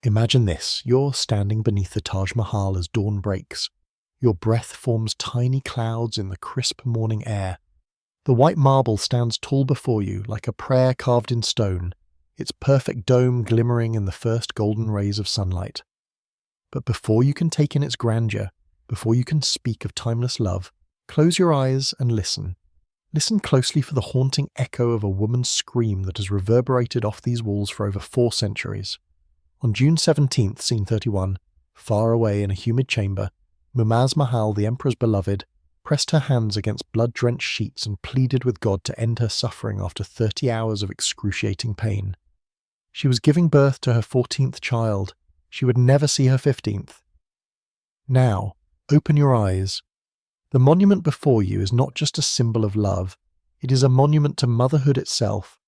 Imagine this, you're standing beneath the Taj Mahal as dawn breaks. Your breath forms tiny clouds in the crisp morning air. The white marble stands tall before you like a prayer carved in stone, its perfect dome glimmering in the first golden rays of sunlight. But before you can take in its grandeur, before you can speak of timeless love, close your eyes and listen. Listen closely for the haunting echo of a woman's scream that has reverberated off these walls for over 4 centuries. On June 17th, scene 31, far away in a humid chamber, Mumtaz Mahal, the emperor's beloved, pressed her hands against blood-drenched sheets and pleaded with God to end her suffering after 30 hours of excruciating pain. She was giving birth to her 14th child. She would never see her 15th. Now, open your eyes. The monument before you is not just a symbol of love, it is a monument to motherhood itself.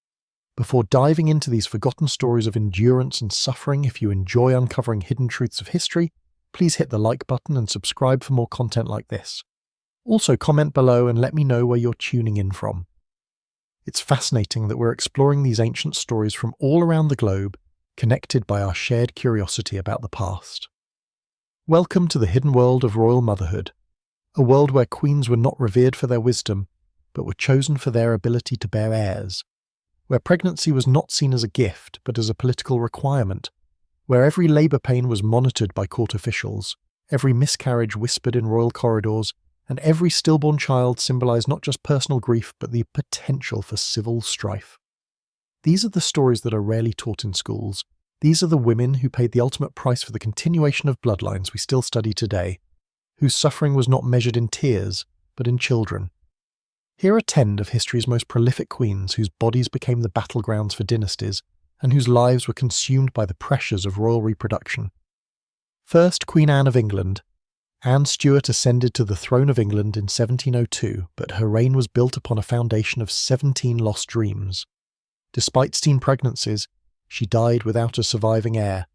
Before diving into these forgotten stories of endurance and suffering, if you enjoy uncovering hidden truths of history, please hit the like button and subscribe for more content like this. Also, comment below and let me know where you're tuning in from. It's fascinating that we're exploring these ancient stories from all around the globe, connected by our shared curiosity about the past. Welcome to the hidden world of royal motherhood, a world where queens were not revered for their wisdom, but were chosen for their ability to bear heirs, where pregnancy was not seen as a gift, but as a political requirement, where every labour pain was monitored by court officials, every miscarriage whispered in royal corridors, and every stillborn child symbolised not just personal grief, but the potential for civil strife. These are the stories that are rarely taught in schools. These are the women who paid the ultimate price for the continuation of bloodlines we still study today, whose suffering was not measured in tears, but in children. Here are 10 of history's most prolific queens whose bodies became the battlegrounds for dynasties, and whose lives were consumed by the pressures of royal reproduction. First, Queen Anne of England. Anne Stuart ascended to the throne of England in 1702, but her reign was built upon a foundation of 17 lost dreams. Despite teen pregnancies, she died without a surviving heir,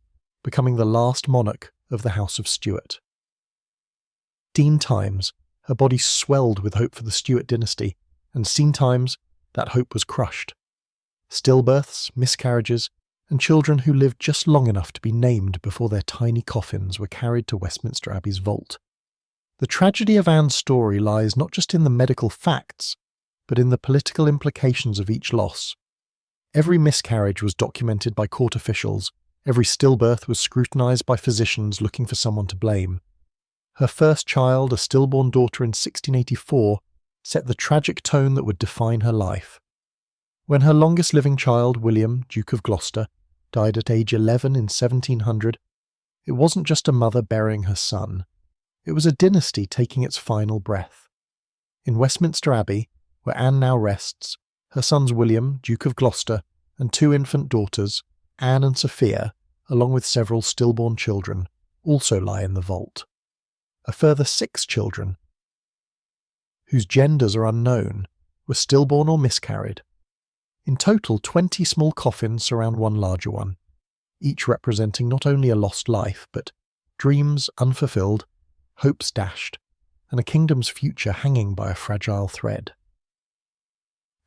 becoming the last monarch of the House of Stuart. Teen times, her body swelled with hope for the Stuart dynasty, and seen times, that hope was crushed. Stillbirths, miscarriages, and children who lived just long enough to be named before their tiny coffins were carried to Westminster Abbey's vault. The tragedy of Anne's story lies not just in the medical facts, but in the political implications of each loss. Every miscarriage was documented by court officials, every stillbirth was scrutinised by physicians looking for someone to blame. Her first child, a stillborn daughter in 1684, set the tragic tone that would define her life. When her longest living child, William, Duke of Gloucester, died at age 11 in 1700, it wasn't just a mother burying her son. It was a dynasty taking its final breath. In Westminster Abbey, where Anne now rests, her sons William, Duke of Gloucester, and 2 infant daughters, Anne and Sophia, along with several stillborn children, also lie in the vault. A further 6 children, whose genders are unknown, were stillborn or miscarried. In total, 20 small coffins surround one larger one, each representing not only a lost life, but dreams unfulfilled, hopes dashed, and a kingdom's future hanging by a fragile thread.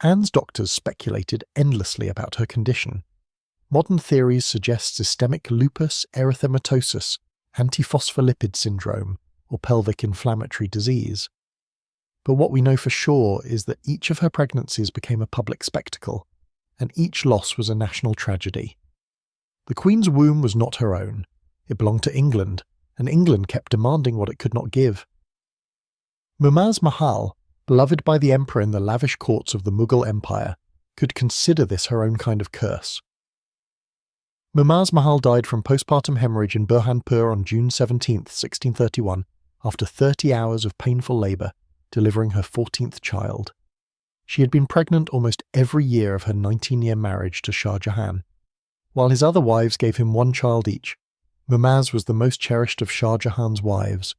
Anne's doctors speculated endlessly about her condition. Modern theories suggest systemic lupus erythematosus, antiphospholipid syndrome, or pelvic inflammatory disease. But what we know for sure is that each of her pregnancies became a public spectacle, and each loss was a national tragedy. The Queen's womb was not her own. It belonged to England, and England kept demanding what it could not give. Mumtaz Mahal, beloved by the emperor in the lavish courts of the Mughal Empire, could consider this her own kind of curse. Mumtaz Mahal died from postpartum hemorrhage in Burhanpur on June 17, 1631, after 30 hours of painful labour, delivering her 14th child. She had been pregnant almost every year of her 19-year marriage to Shah Jahan. While his other wives gave him 1 child each, Mumtaz was the most cherished of Shah Jahan's wives.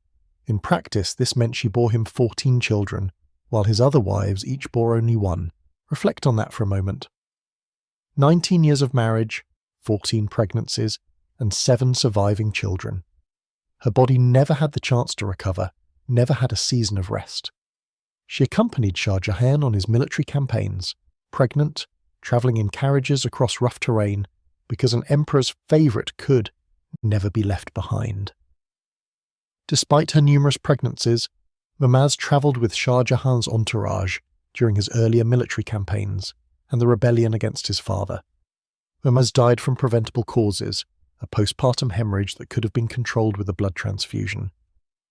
In practice, this meant she bore him 14 children, while his other wives each bore only 1. Reflect on that for a moment. 19 years of marriage, 14 pregnancies, and 7 surviving children. Her body never had the chance to recover, never had a season of rest. She accompanied Shah Jahan on his military campaigns, pregnant, travelling in carriages across rough terrain, because an emperor's favourite could, never be left behind. Despite her numerous pregnancies, Mumtaz travelled with Shah Jahan's entourage during his earlier military campaigns and the rebellion against his father. Mumtaz died from preventable causes, a postpartum hemorrhage that could have been controlled with a blood transfusion.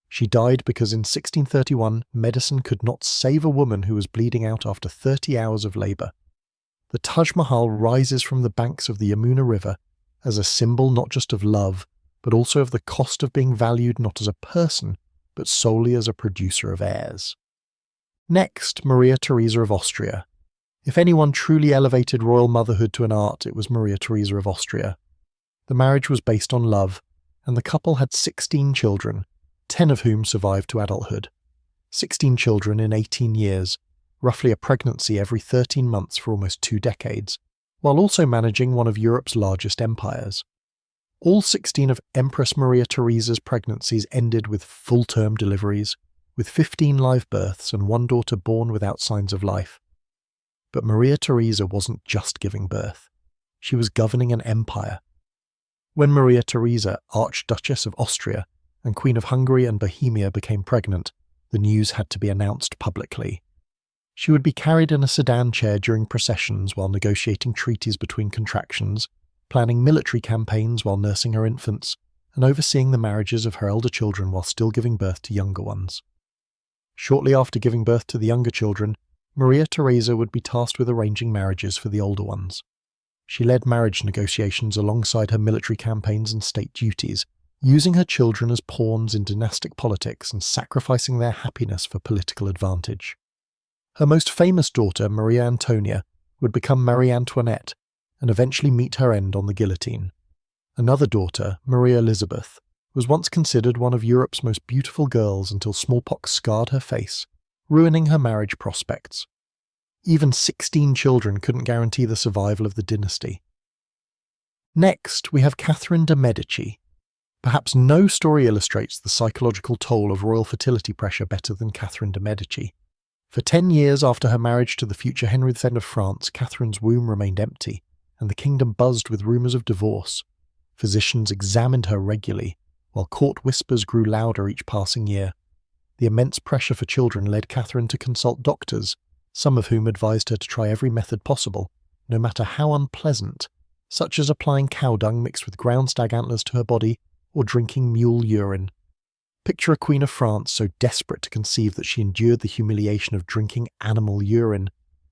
She died because in 1631 medicine could not save a woman who was bleeding out after 30 hours of labour. The Taj Mahal rises from the banks of the Yamuna River as a symbol not just of love, but also of the cost of being valued not as a person, but solely as a producer of heirs. Next, Maria Theresa of Austria. If anyone truly elevated royal motherhood to an art, it was Maria Theresa of Austria. The marriage was based on love, and the couple had 16 children, 10 of whom survived to adulthood. 16 children in 18 years, roughly a pregnancy every 13 months for almost 2 decades, while also managing one of Europe's largest empires. All 16 of Empress Maria Theresa's pregnancies ended with full-term deliveries, with 15 live births and 1 daughter born without signs of life. But Maria Theresa wasn't just giving birth. She was governing an empire. When Maria Theresa, Archduchess of Austria, and Queen of Hungary and Bohemia became pregnant, the news had to be announced publicly. She would be carried in a sedan chair during processions while negotiating treaties between contractions, planning military campaigns while nursing her infants, and overseeing the marriages of her elder children while still giving birth to younger ones. Shortly after giving birth to the younger children, Maria Theresa would be tasked with arranging marriages for the older ones. She led marriage negotiations alongside her military campaigns and state duties, using her children as pawns in dynastic politics and sacrificing their happiness for political advantage. Her most famous daughter, Maria Antonia, would become Marie Antoinette and eventually meet her end on the guillotine. Another daughter, Maria Elizabeth, was once considered one of Europe's most beautiful girls until smallpox scarred her face, ruining her marriage prospects. Even 16 children couldn't guarantee the survival of the dynasty. Next, we have Catherine de' Medici. Perhaps no story illustrates the psychological toll of royal fertility pressure better than Catherine de' Medici. For 10 years after her marriage to the future Henry II of France, Catherine's womb remained empty, and the kingdom buzzed with rumours of divorce. Physicians examined her regularly, while court whispers grew louder each passing year. The immense pressure for children led Catherine to consult doctors, some of whom advised her to try every method possible, no matter how unpleasant, such as applying cow dung mixed with ground stag antlers to her body or drinking mule urine. Picture a queen of France so desperate to conceive that she endured the humiliation of drinking animal urine,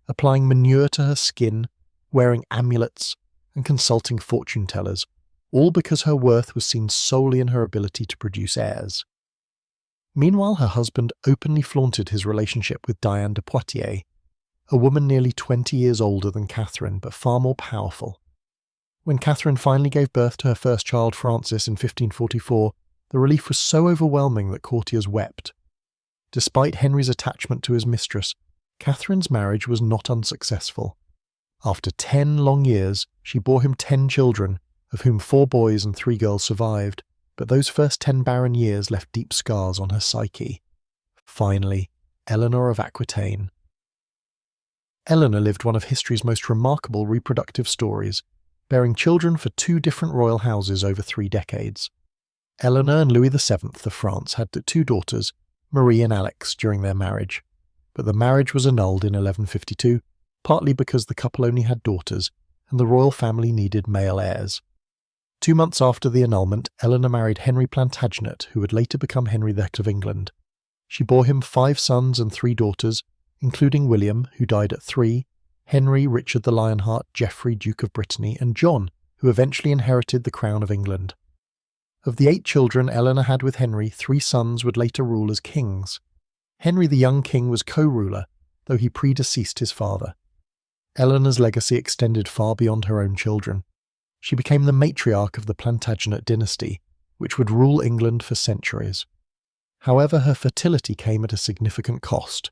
applying manure to her skin, wearing amulets, and consulting fortune tellers, all because her worth was seen solely in her ability to produce heirs. Meanwhile, her husband openly flaunted his relationship with Diane de Poitiers, a woman nearly 20 years older than Catherine but far more powerful. When Catherine finally gave birth to her first child, Francis, in 1544, the relief was so overwhelming that courtiers wept. Despite Henry's attachment to his mistress, Catherine's marriage was not unsuccessful. After 10 long years, she bore him 10 children, of whom 4 boys and 3 girls survived, but those first 10 barren years left deep scars on her psyche. Finally, Eleanor of Aquitaine. Eleanor lived one of history's most remarkable reproductive stories, bearing children for 2 different royal houses over 3 decades. Eleanor and Louis VII of France had 2 daughters, Marie and Alex, during their marriage, but the marriage was annulled in 1152, partly because the couple only had daughters, and the royal family needed male heirs. 2 months after the annulment, Eleanor married Henry Plantagenet, who would later become Henry VIII of England. She bore him 5 sons and 3 daughters, including William, who died at 3, Henry, Richard the Lionheart, Geoffrey, Duke of Brittany, and John, who eventually inherited the crown of England. Of the 8 children Eleanor had with Henry, 3 sons would later rule as kings. Henry the young king was co-ruler, though he predeceased his father. Eleanor's legacy extended far beyond her own children. She became the matriarch of the Plantagenet dynasty, which would rule England for centuries. However, her fertility came at a significant cost.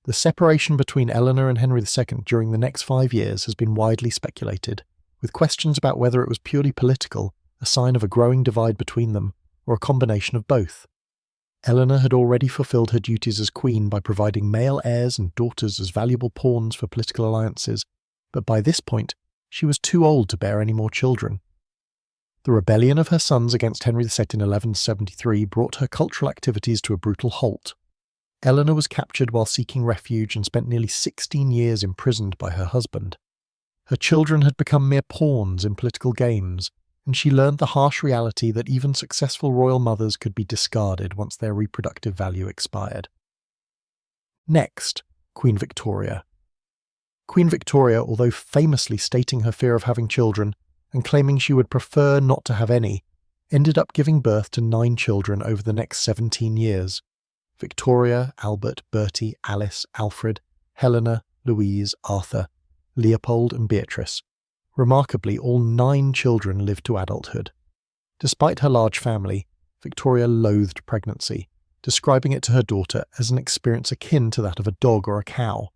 The separation between Eleanor and Henry II during the next 5 years has been widely speculated, with questions about whether it was purely political, a sign of a growing divide between them, or a combination of both. Eleanor had already fulfilled her duties as queen by providing male heirs and daughters as valuable pawns for political alliances, but by this point, she was too old to bear any more children. The rebellion of her sons against Henry II in 1173 brought her cultural activities to a brutal halt. Eleanor was captured while seeking refuge and spent nearly 16 years imprisoned by her husband. Her children had become mere pawns in political games, and she learned the harsh reality that even successful royal mothers could be discarded once their reproductive value expired. Next, Queen Victoria. Queen Victoria, although famously stating her fear of having children and claiming she would prefer not to have any, ended up giving birth to 9 children over the next 17 years. Victoria, Albert, Bertie, Alice, Alfred, Helena, Louise, Arthur, Leopold and Beatrice. Remarkably, all 9 children lived to adulthood. Despite her large family, Victoria loathed pregnancy, describing it to her daughter as an experience akin to that of a dog or a cow.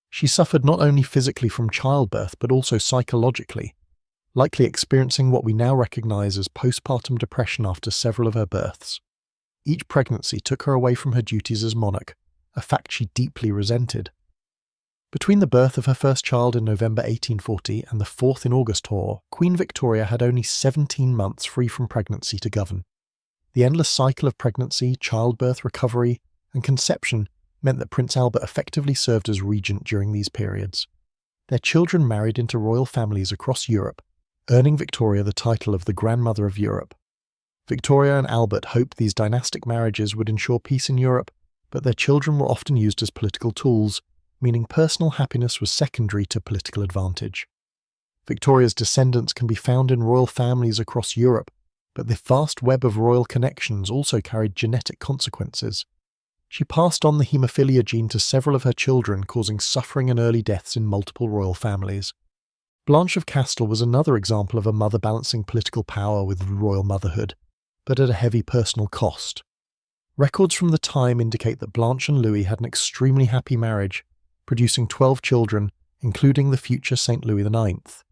She suffered not only physically from childbirth but also psychologically, likely experiencing what we now recognise as postpartum depression after several of her births. Each pregnancy took her away from her duties as monarch, a fact she deeply resented. Between the birth of her first child in November 1840 and the 4th in August tour, Queen Victoria had only 17 months free from pregnancy to govern. The endless cycle of pregnancy, childbirth, recovery, and conception meant that Prince Albert effectively served as regent during these periods. Their children married into royal families across Europe, earning Victoria the title of the Grandmother of Europe. Victoria and Albert hoped these dynastic marriages would ensure peace in Europe, but their children were often used as political tools, meaning personal happiness was secondary to political advantage. Victoria's descendants can be found in royal families across Europe, but the vast web of royal connections also carried genetic consequences. She passed on the haemophilia gene to several of her children, causing suffering and early deaths in multiple royal families. Blanche of Castile was another example of a mother balancing political power with royal motherhood, but at a heavy personal cost. Records from the time indicate that Blanche and Louis had an extremely happy marriage, producing 12 children, including the future St. Louis IX.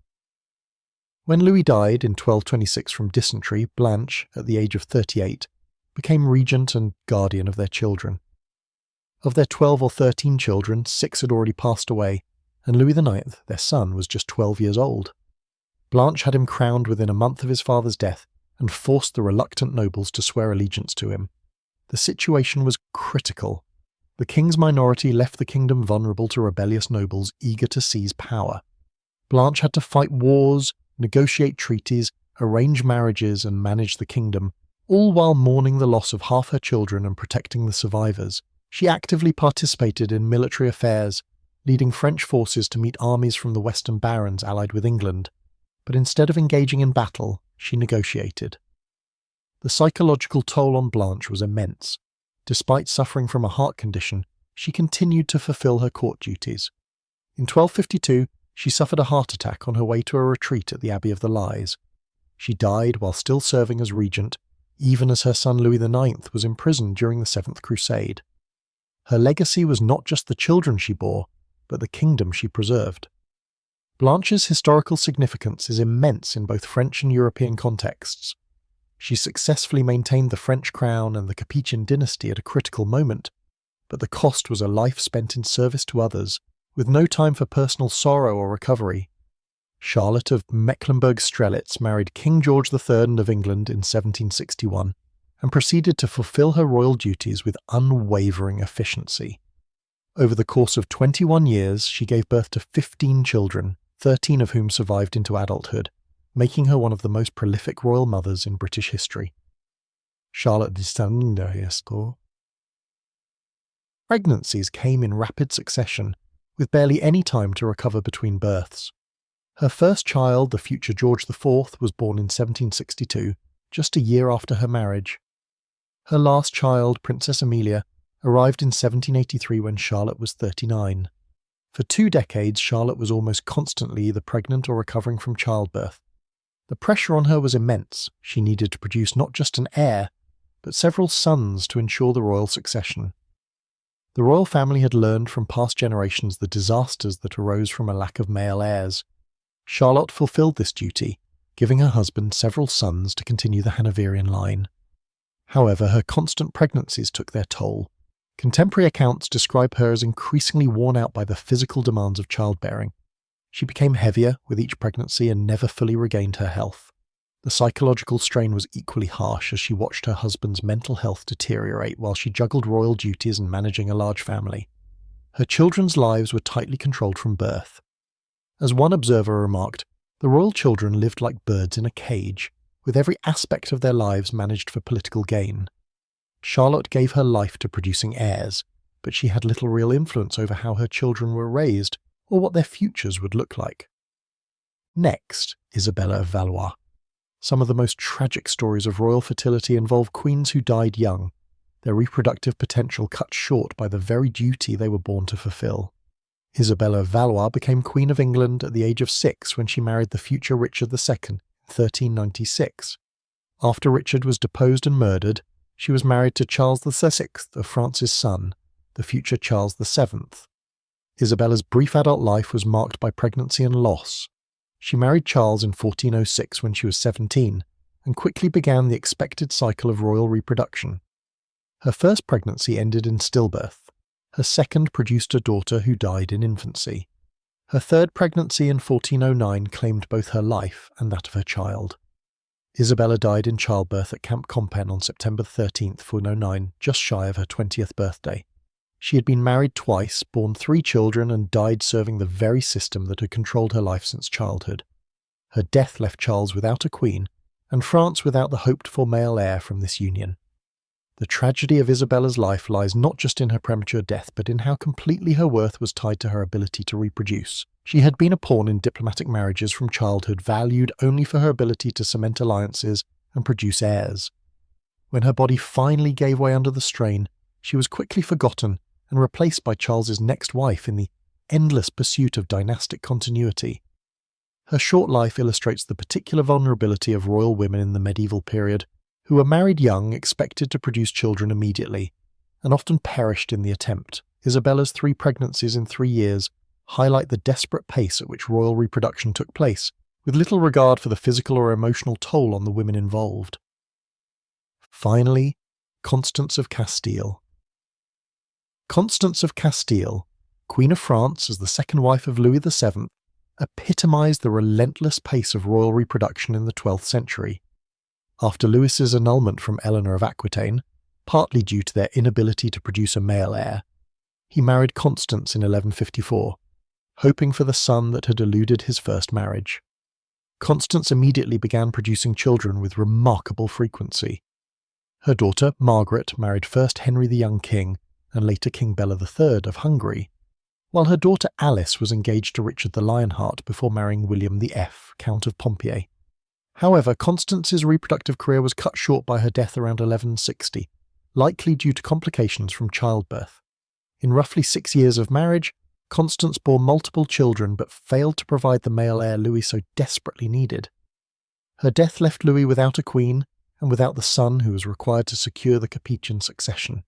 When Louis died in 1226 from dysentery, Blanche, at the age of 38, became regent and guardian of their children. Of their 12 or 13 children, 6 had already passed away, and Louis IX, their son, was just 12 years old. Blanche had him crowned within a month of his father's death and forced the reluctant nobles to swear allegiance to him. The situation was critical. The king's minority left the kingdom vulnerable to rebellious nobles eager to seize power. Blanche had to fight wars, negotiate treaties, arrange marriages, and manage the kingdom, all while mourning the loss of half her children and protecting the survivors. She actively participated in military affairs, leading French forces to meet armies from the Western Barons allied with England. But instead of engaging in battle, she negotiated. The psychological toll on Blanche was immense. Despite suffering from a heart condition, she continued to fulfill her court duties. In 1252, she suffered a heart attack on her way to a retreat at the Abbey of the Lies. She died while still serving as regent, even as her son Louis IX was imprisoned during the Seventh Crusade. Her legacy was not just the children she bore, but the kingdom she preserved. Blanche's historical significance is immense in both French and European contexts. She successfully maintained the French crown and the Capetian dynasty at a critical moment, but the cost was a life spent in service to others, with no time for personal sorrow or recovery. Charlotte of Mecklenburg-Strelitz married King George III of England in 1761 and proceeded to fulfill her royal duties with unwavering efficiency. Over the course of 21 years, she gave birth to 15 children, 13 of whom survived into adulthood, making her one of the most prolific royal mothers in British history. Charlotte d'Estaing. Pregnancies came in rapid succession, with barely any time to recover between births. Her first child, the future George IV, was born in 1762, just a year after her marriage. Her last child, Princess Amelia, arrived in 1783 when Charlotte was 39. For 2 decades, Charlotte was almost constantly either pregnant or recovering from childbirth. The pressure on her was immense. She needed to produce not just an heir, but several sons to ensure the royal succession. The royal family had learned from past generations the disasters that arose from a lack of male heirs. Charlotte fulfilled this duty, giving her husband several sons to continue the Hanoverian line. However, her constant pregnancies took their toll. Contemporary accounts describe her as increasingly worn out by the physical demands of childbearing. She became heavier with each pregnancy and never fully regained her health. The psychological strain was equally harsh as she watched her husband's mental health deteriorate while she juggled royal duties and managing a large family. Her children's lives were tightly controlled from birth. As one observer remarked, the royal children lived like birds in a cage, with every aspect of their lives managed for political gain. Charlotte gave her life to producing heirs, but she had little real influence over how her children were raised or what their futures would look like. Next, Isabella of Valois. Some of the most tragic stories of royal fertility involve queens who died young, their reproductive potential cut short by the very duty they were born to fulfill. Isabella of Valois became Queen of England at the age of 6 when she married the future Richard II in 1396. After Richard was deposed and murdered, she was married to Charles VI of France's son, the future Charles VII. Isabella's brief adult life was marked by pregnancy and loss. She married Charles in 1406 when she was 17, and quickly began the expected cycle of royal reproduction. Her first pregnancy ended in stillbirth. Her second produced a daughter who died in infancy. Her third pregnancy in 1409 claimed both her life and that of her child. Isabella died in childbirth at Camp Compen on September 13, 1409, just shy of her 20th birthday. She had been married twice, borne 3 children, and died serving the very system that had controlled her life since childhood. Her death left Charles without a queen, and France without the hoped-for male heir from this union. The tragedy of Isabella's life lies not just in her premature death, but in how completely her worth was tied to her ability to reproduce. She had been a pawn in diplomatic marriages from childhood, valued only for her ability to cement alliances and produce heirs. When her body finally gave way under the strain, she was quickly forgotten and replaced by Charles's next wife in the endless pursuit of dynastic continuity. Her short life illustrates the particular vulnerability of royal women in the medieval period, who were married young, expected to produce children immediately, and often perished in the attempt. Isabella's 3 pregnancies in 3 years highlight the desperate pace at which royal reproduction took place, with little regard for the physical or emotional toll on the women involved. Finally, Constance of Castile. Constance of Castile, Queen of France as the second wife of Louis VII, epitomized the relentless pace of royal reproduction in the 12th century. After Louis's annulment from Eleanor of Aquitaine, partly due to their inability to produce a male heir, he married Constance in 1154, hoping for the son that had eluded his first marriage. Constance immediately began producing children with remarkable frequency. Her daughter, Margaret, married first Henry the Young King and later King Bela III of Hungary, while her daughter Alice was engaged to Richard the Lionheart before marrying William the F, Count of Pompey. However, Constance's reproductive career was cut short by her death around 1160, likely due to complications from childbirth. In roughly 6 years of marriage, Constance bore multiple children but failed to provide the male heir Louis so desperately needed. Her death left Louis without a queen and without the son who was required to secure the Capetian succession.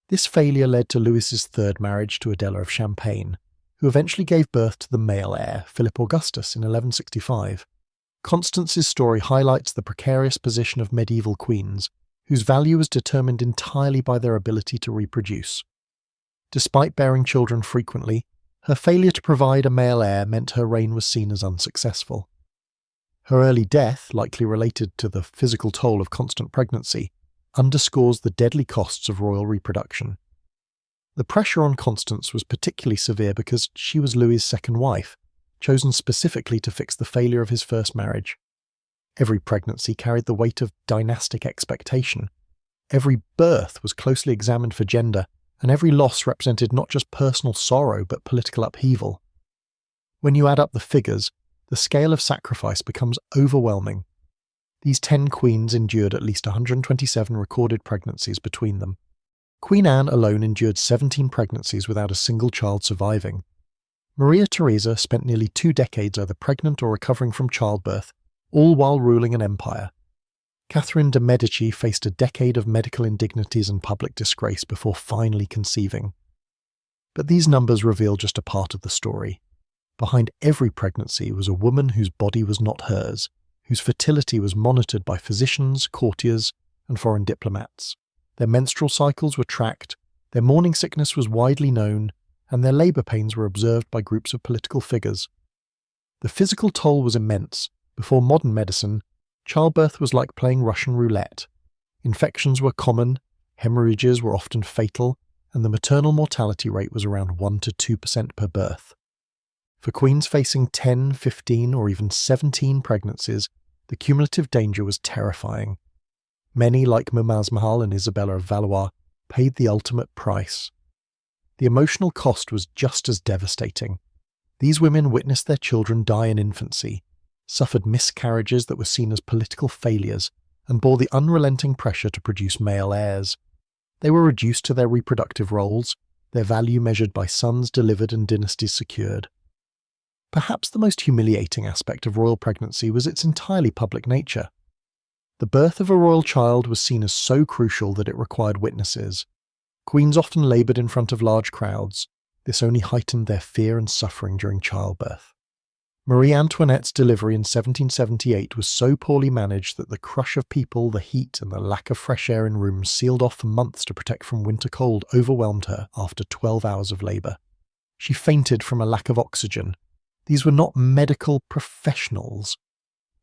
This failure led to Louis's third marriage to Adela of Champagne, who eventually gave birth to the male heir, Philip Augustus, in 1165. Constance's story highlights the precarious position of medieval queens, whose value was determined entirely by their ability to reproduce. Despite bearing children frequently, her failure to provide a male heir meant her reign was seen as unsuccessful. Her early death, likely related to the physical toll of constant pregnancy, underscores the deadly costs of royal reproduction. The pressure on Constance was particularly severe because she was Louis's second wife, chosen specifically to fix the failure of his first marriage. Every pregnancy carried the weight of dynastic expectation. Every birth was closely examined for gender, and every loss represented not just personal sorrow but political upheaval. When you add up the figures, the scale of sacrifice becomes overwhelming. These 10 queens endured at least 127 recorded pregnancies between them. Queen Anne alone endured 17 pregnancies without a single child surviving. Maria Theresa spent nearly 2 decades either pregnant or recovering from childbirth, all while ruling an empire. Catherine de' Medici faced a decade of medical indignities and public disgrace before finally conceiving. But these numbers reveal just a part of the story. Behind every pregnancy was a woman whose body was not hers, whose fertility was monitored by physicians, courtiers, and foreign diplomats. Their menstrual cycles were tracked, their morning sickness was widely known, and their labour pains were observed by groups of political figures. The physical toll was immense. Before modern medicine, Childbirth was like playing Russian roulette. Infections were common, hemorrhages were often fatal, and the maternal mortality rate was around 1 to 2% per birth. For queens facing 10, 15, or even 17 pregnancies, the cumulative danger was terrifying. Many, like Mumtaz Mahal and Isabella of Valois, paid the ultimate price. The emotional cost was just as devastating. These women witnessed their children die in infancy, suffered miscarriages that were seen as political failures, and bore the unrelenting pressure to produce male heirs. They were reduced to their reproductive roles, their value measured by sons delivered and dynasties secured. Perhaps the most humiliating aspect of royal pregnancy was its entirely public nature. The birth of a royal child was seen as so crucial that it required witnesses. Queens often laboured in front of large crowds. This only heightened their fear and suffering during childbirth. Marie Antoinette's delivery in 1778 was so poorly managed that the crush of people, the heat, and the lack of fresh air in rooms sealed off for months to protect from winter cold overwhelmed her after 12 hours of labour. She fainted from a lack of oxygen. These were not medical professionals.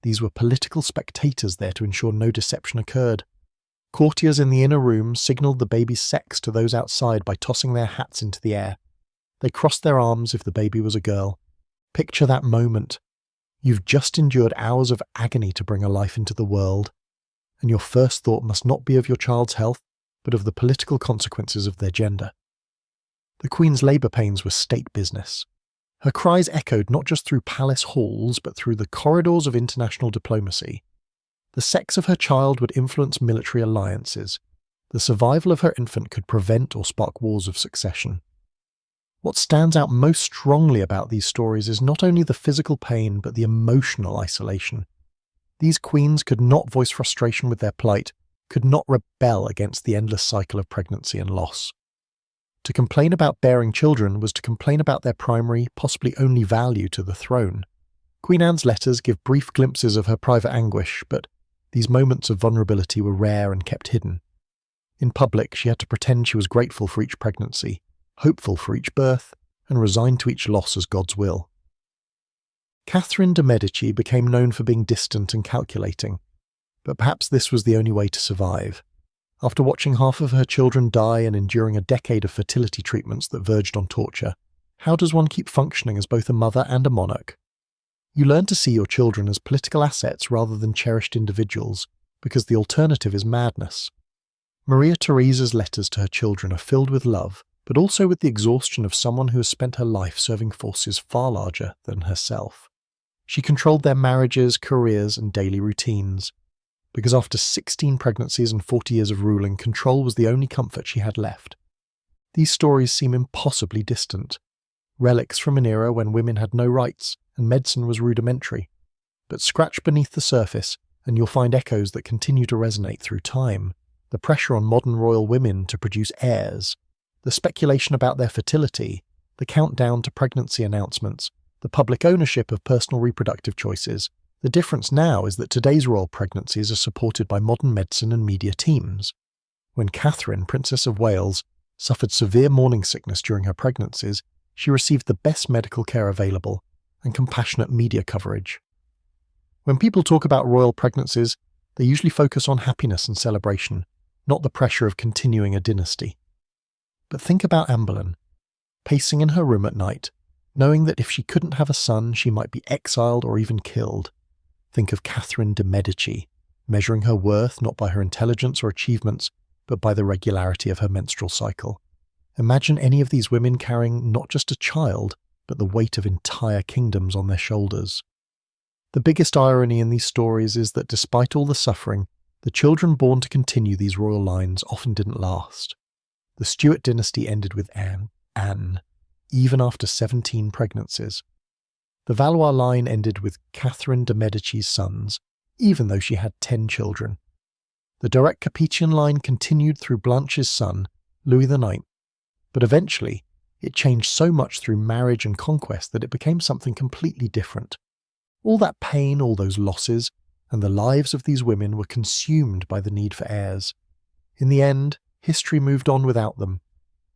These were political spectators there to ensure no deception occurred. Courtiers in the inner room signalled the baby's sex to those outside by tossing their hats into the air. They crossed their arms if the baby was a girl. Picture that moment. You've just endured hours of agony to bring a life into the world, and your first thought must not be of your child's health, but of the political consequences of their gender. The Queen's labour pains were state business. Her cries echoed not just through palace halls, but through the corridors of international diplomacy. The sex of her child would influence military alliances. The survival of her infant could prevent or spark wars of succession. What stands out most strongly about these stories is not only the physical pain, but the emotional isolation. These queens could not voice frustration with their plight, could not rebel against the endless cycle of pregnancy and loss. To complain about bearing children was to complain about their primary, possibly only value to the throne. Queen Anne's letters give brief glimpses of her private anguish, but these moments of vulnerability were rare and kept hidden. In public, she had to pretend she was grateful for each pregnancy, hopeful for each birth, and resigned to each loss as God's will. Catherine de' Medici became known for being distant and calculating, but perhaps this was the only way to survive. After watching half of her children die and enduring a decade of fertility treatments that verged on torture, how does one keep functioning as both a mother and a monarch? You learn to see your children as political assets rather than cherished individuals, because the alternative is madness. Maria Theresa's letters to her children are filled with love, but also with the exhaustion of someone who has spent her life serving forces far larger than herself. She controlled their marriages, careers, and daily routines, because after 16 pregnancies and 40 years of ruling, control was the only comfort she had left. These stories seem impossibly distant, relics from an era when women had no rights and medicine was rudimentary. But scratch beneath the surface and you'll find echoes that continue to resonate through time. The pressure on modern royal women to produce heirs, the speculation about their fertility, the countdown to pregnancy announcements, the public ownership of personal reproductive choices. The difference now is that today's royal pregnancies are supported by modern medicine and media teams. When Catherine, Princess of Wales, suffered severe morning sickness during her pregnancies, she received the best medical care available and compassionate media coverage. When people talk about royal pregnancies, they usually focus on happiness and celebration, not the pressure of continuing a dynasty. But think about Anne Boleyn, pacing in her room at night, knowing that if she couldn't have a son, she might be exiled or even killed. Think of Catherine de' Medici, measuring her worth not by her intelligence or achievements, but by the regularity of her menstrual cycle. Imagine any of these women carrying not just a child, but the weight of entire kingdoms on their shoulders. The biggest irony in these stories is that despite all the suffering, the children born to continue these royal lines often didn't last. The Stuart dynasty ended with Anne, even after 17 pregnancies. The Valois line ended with Catherine de' Medici's sons, even though she had 10 children. The direct Capetian line continued through Blanche's son, Louis IX, but eventually it changed so much through marriage and conquest that it became something completely different. All that pain, all those losses, and the lives of these women were consumed by the need for heirs. In the end, history moved on without them.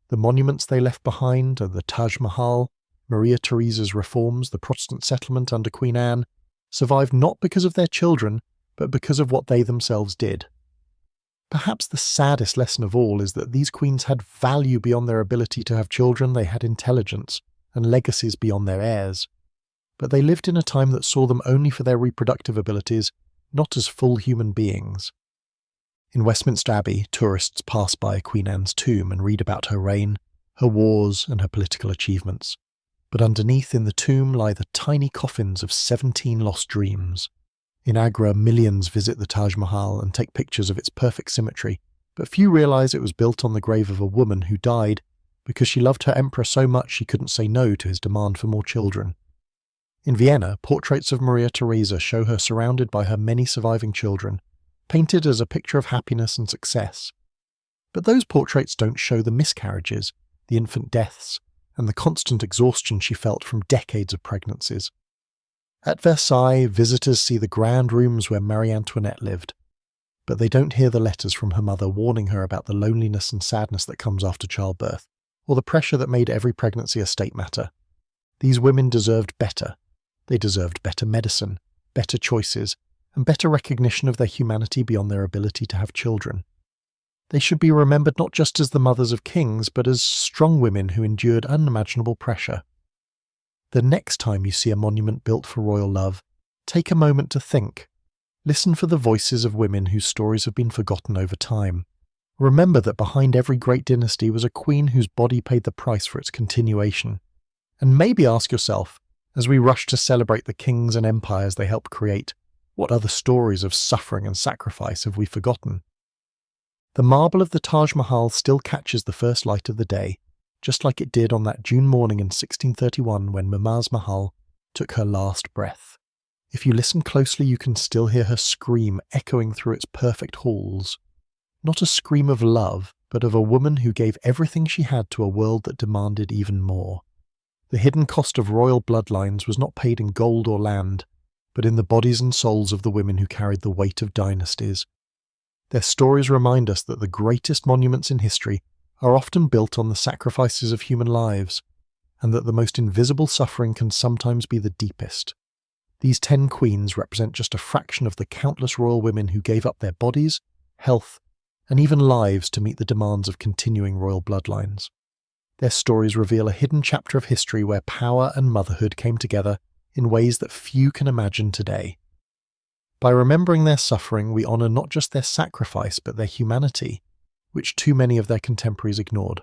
The monuments they left behind are the Taj Mahal, Maria Theresa's reforms, the Protestant settlement under Queen Anne, survived not because of their children, but because of what they themselves did. Perhaps the saddest lesson of all is that these queens had value beyond their ability to have children. They had intelligence and legacies beyond their heirs. But they lived in a time that saw them only for their reproductive abilities, not as full human beings. In Westminster Abbey, tourists pass by Queen Anne's tomb and read about her reign, her wars, and her political achievements. But underneath in the tomb lie the tiny coffins of 17 lost dreams. In Agra, millions visit the Taj Mahal and take pictures of its perfect symmetry, but few realize it was built on the grave of a woman who died because she loved her emperor so much she couldn't say no to his demand for more children. In Vienna, portraits of Maria Theresa show her surrounded by her many surviving children, painted as a picture of happiness and success. But those portraits don't show the miscarriages, the infant deaths, and the constant exhaustion she felt from decades of pregnancies. At Versailles, visitors see the grand rooms where Marie Antoinette lived, but they don't hear the letters from her mother warning her about the loneliness and sadness that comes after childbirth, or the pressure that made every pregnancy a state matter. These women deserved better. They deserved better medicine, better choices, and better recognition of their humanity beyond their ability to have children. They should be remembered not just as the mothers of kings, but as strong women who endured unimaginable pressure. The next time you see a monument built for royal love, take a moment to think. Listen for the voices of women whose stories have been forgotten over time. Remember that behind every great dynasty was a queen whose body paid the price for its continuation. And maybe ask yourself, as we rush to celebrate the kings and empires they helped create, what other stories of suffering and sacrifice have we forgotten? The marble of the Taj Mahal still catches the first light of the day, just like it did on that June morning in 1631 when Mumtaz Mahal took her last breath. If you listen closely, you can still hear her scream echoing through its perfect halls. Not a scream of love, but of a woman who gave everything she had to a world that demanded even more. The hidden cost of royal bloodlines was not paid in gold or land, but in the bodies and souls of the women who carried the weight of dynasties. Their stories remind us that the greatest monuments in history are often built on the sacrifices of human lives, and that the most invisible suffering can sometimes be the deepest. These 10 queens represent just a fraction of the countless royal women who gave up their bodies, health, and even lives to meet the demands of continuing royal bloodlines. Their stories reveal a hidden chapter of history where power and motherhood came together in ways that few can imagine today. By remembering their suffering, we honour not just their sacrifice but their humanity, which too many of their contemporaries ignored.